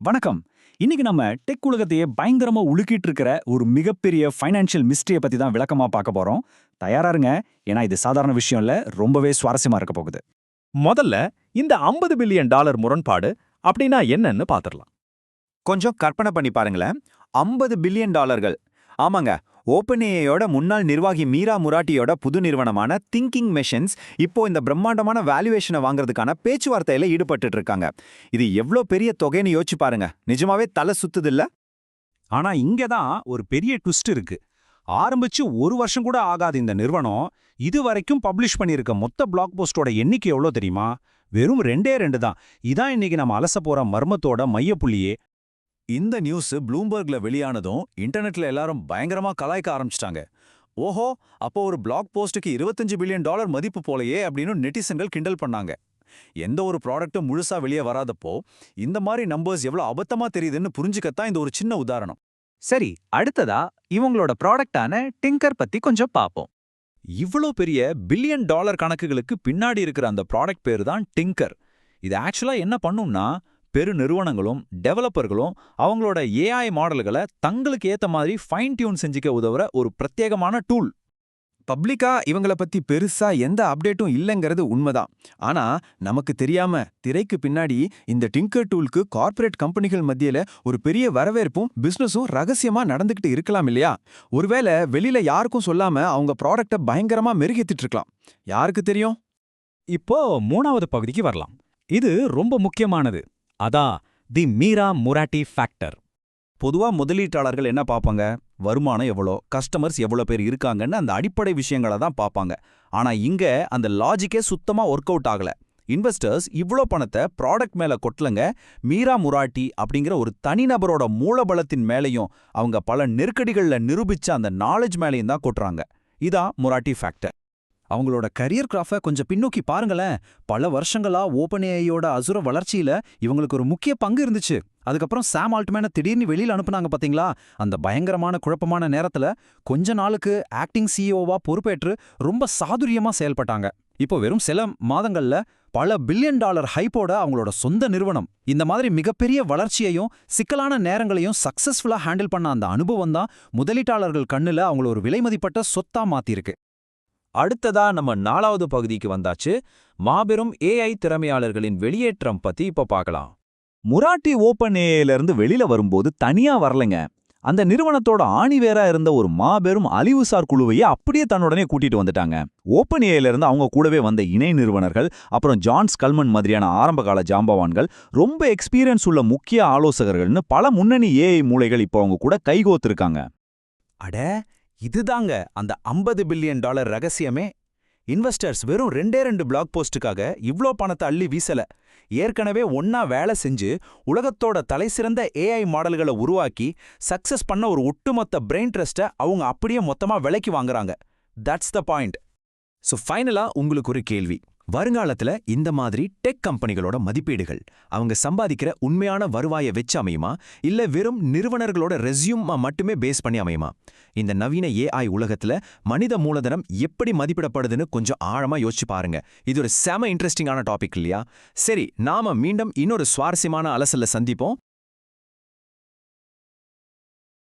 வணக்கம். இன்னைக்கு நம்ம டெக் உலகத்தையே பயங்கரமா உலுக்கிட்டு இருக்கிற ஒரு மிகப்பெரிய ஃபைனான்ஷியல் மிஸ்ட்ரியை பத்தி தான் விளக்கமா பார்க்க போறோம். தயாரா இருங்க, ஏன்னா இது சாதாரண விஷயம் இல்ல, ரொம்பவே சுவாரஸ்யமா இருக்க போகுது. முதல்ல இந்த 50 பில்லியன் டாலர் முரண்பாடு அப்படின்னா என்னன்னு பாத்துரலாம். கொஞ்சம் கற்பனை பண்ணி பாருங்களேன். 50 பில்லியன் டாலர்கள். ஆமாங்க, ஓப்பன்ஏஐயோட முன்னாள் நிர்வாகி மீரா முராட்டியோட புது நிறுவனமான திங்கிங் மெஷின்ஸ் இப்போ இந்த பிரம்மாண்டமான வேல்யூவேஷனை வாங்குறதுக்கான பேச்சுவார்த்தையில ஈடுபட்டுட்டு இருக்காங்க. இது எவ்வளோ பெரிய தொகைன்னு யோசிச்சு பாருங்க. நிஜமாவே தலை சுத்துது இல்ல? ஆனா இங்க தான் ஒரு பெரிய ட்விஸ்ட் இருக்கு. ஆரம்பிச்சு ஒரு வருஷம் கூட ஆகாத இந்த நிறுவனம் இதுவரைக்கும் பப்ளிஷ் பண்ணியிருக்க மொத்த பிளாக் போஸ்டோட எண்ணிக்கை எவ்வளோ தெரியுமா? வெறும் 2 தான். இதான் இன்னைக்கு நம்ம அலச போற மர்மத்தோட மையப்புள்ளியே. இந்த நியூஸ் ப்ளூம்பர்க்ல வெளியானதும் இன்டர்நெட்ல எல்லாரும் பயங்கரமா கலாய்க்க ஆரம்பிச்சிட்டாங்க. ஓஹோ, அப்போ ஒரு பிளாக் போஸ்ட்டுக்கு 25 பில்லியன் டாலர் மதிப்பு போலயே அப்படின்னு நெட்டிசன்கள் கிண்டல் பண்ணாங்க. எந்த ஒரு ப்ராடக்ட்டும் முழுசா வெளியே வராதப்போ இந்த மாதிரி நம்பர்ஸ் எவ்வளவு அபத்தமா தெரியுதுன்னு புரிஞ்சுக்கத்தான் இந்த ஒரு சின்ன உதாரணம். சரி, அடுத்ததா இவங்களோட ப்ராடக்டான டிங்கர் பத்தி கொஞ்சம் பாப்போம். இவ்வளோ பெரிய பில்லியன் டாலர் கணக்குகளுக்கு பின்னாடி இருக்கிற அந்த ப்ராடக்ட் பேரு தான் டிங்கர். இது ஆக்சுவலா என்ன பண்ணும்னா, பெரு நிறுவனங்களும் டெவலப்பர்களும் அவங்களோட ஏஐ மாடல்களை தங்களுக்கு ஏத்த மாதிரி ஃபைன் டியூன் செஞ்சுக்க உதவுற ஒரு பிரத்யேகமான டூல். பப்ளிக்கா இவங்கள பத்தி பெருசா எந்த அப்டேட்டும் இல்லைங்கிறது உண்மைதான். ஆனா நமக்கு தெரியாம திரைக்கு பின்னாடி இந்த டிங்கர் டூலுக்கு கார்ப்பரேட் கம்பெனிகள் மத்தியில ஒரு பெரிய வரவேற்பும் பிசினஸும் ரகசியமா நடந்துகிட்டு இருக்கலாம் இல்லையா? ஒருவேளை வெளியில யாருக்கும் சொல்லாம அவங்க ப்ராடக்ட பயங்கரமா மெருகேத்திட்டு இருக்கலாம். யாருக்கு தெரியும்? இப்போ 3வது பகுதிக்கு வரலாம். இது ரொம்ப முக்கியமானது. அதான் தி மீரா முராட்டி ஃபேக்டர். பொதுவா முதலீட்டாளர்கள் என்ன பார்ப்பாங்க? வருமானம் எவ்வளோ, கஸ்டமர்ஸ் எவ்வளோ பேர் இருக்காங்கன்னு அந்த அடிப்படை விஷயங்களை தான் பார்ப்பாங்க. ஆனா இங்க அந்த லாஜிக்கே சுத்தமா ஒர்க் அவுட் ஆகல. இன்வெஸ்டர்ஸ் இவ்ளோ பணத்தை ப்ராடக்ட் மேல கொட்டலங்க, மீரா முராட்டி அப்படிங்கிற ஒரு தனிநபரோட மூலபலத்தின் மேலையும் அவங்க பல நெருக்கடிகள்ல நிரூபிச்ச அந்த நாலேஜ் மேலையும் தான் கொட்டுறாங்க. இதான் முராட்டி ஃபேக்டர். அவங்களோட கரியர் கிராஃபை கொஞ்சம் பின்னோக்கி பாருங்களேன். பல வருஷங்களா ஓப்பன்ஏஐயோட அசுர வளர்ச்சியில இவங்களுக்கு ஒரு முக்கிய பங்கு இருந்துச்சு. அதுக்கப்புறம் சாம் ஆல்ட்மேனை திடீர்னு வெளியில அனுப்புனாங்க பாத்தீங்களா? அந்த பயங்கரமான குழப்பமான நேரத்துல கொஞ்ச நாளுக்கு ஆக்டிங் சிஇஓவா பொறுப்பேற்று ரொம்ப சாதுரியமா செயல்பட்டாங்க. இப்போ வெறும் சில மாதங்கள்ல பல பில்லியன் டாலர் ஹைப்போட அவங்களோட சொந்த நிறுவனம். இந்த மாதிரி மிகப்பெரிய வளர்ச்சியையும் சிக்கலான நேரங்களையும் சக்சஸ்ஃபுல்லா ஹேண்டில் பண்ண அந்த அனுபவம் தான் முதலீட்டாளர்கள் கண்ணுல அவங்கள ஒரு விலைமதிப்பட்ட சொத்தா மாத்திருக்கு. அடுத்ததா நம்ம 4வது பகுதிக்கு வந்தாச்சு. மாபெரும் ஏஐ திறமையாளர்களின் வெளியேற்றம் பத்தி இப்ப பார்க்கலாம். முராட்டி ஓப்பன்ஏஐல இருந்து வெளியில வரும்போது தனியா வரலைங்க. அந்த நிறுவனத்தோட ஆணிவேரா இருந்த ஒரு மாபெரும் அழிவுசார் குழுவையே அப்படியே தன்னுடனே கூட்டிட்டு வந்துட்டாங்க. ஓப்பன்ஏஐல இருந்து அவங்க கூடவே வந்த இணை நிறுவனர்கள், அப்புறம் ஜான் ஸ்கல்மன் மாதிரியான ஆரம்பகால ஜாம்பவான்கள், ரொம்ப எக்ஸ்பீரியன்ஸ் உள்ள முக்கிய ஆலோசகர்கள்னு பல முன்னணி ஏஐ மூளைகள் இப்போ அவங்க கூட கைகோத்திருக்காங்க. அட, இதுதாங்க அந்த 50 பில்லியன் டாலர் ரகசியமே. இன்வெஸ்டர்ஸ் வெறும் 2 பிளாக் போஸ்டுக்காக இவ்ளோ பணத்தை அள்ளி வீசல. ஏற்கனவே ஒன்னா வேலை செஞ்சு உலகத்தோட தலைசிறந்த ஏஐ மாடல்களை உருவாக்கி சக்சஸ் பண்ண ஒரு ஒட்டுமொத்த பிரெயின் ட்ரஸ்ட்டை அவங்க அப்படியே மொத்தமா விலைக்கு வாங்குறாங்க. That's the point. ஸோ ஃபைனலா உங்களுக்கு ஒரு கேள்வி. வருங்காலத்துல இந்த மாதிரி டெக் கம்பெனிகளோட மதிப்பீடுகள் அவங்க சம்பாதிக்கிற உண்மையான வருவாயை வச்சு அமையுமா, இல்ல வெறும் நிறுவனர்களோட ரெஸ்யூம் மட்டுமே பேஸ் பண்ணி அமையுமா? இந்த நவீன ஏஐ உலகத்துல மனித மூலதனம் எப்படி மதிப்பிடப்படுதுன்னு கொஞ்சம் ஆழமா யோசிச்சு பாருங்க. இது ஒரு செம இன்ட்ரெஸ்டிங்கான டாபிக் இல்லையா? சரி, நாம மீண்டும் இன்னொரு சுவாரஸ்யமான அலசல்ல சந்திப்போம்.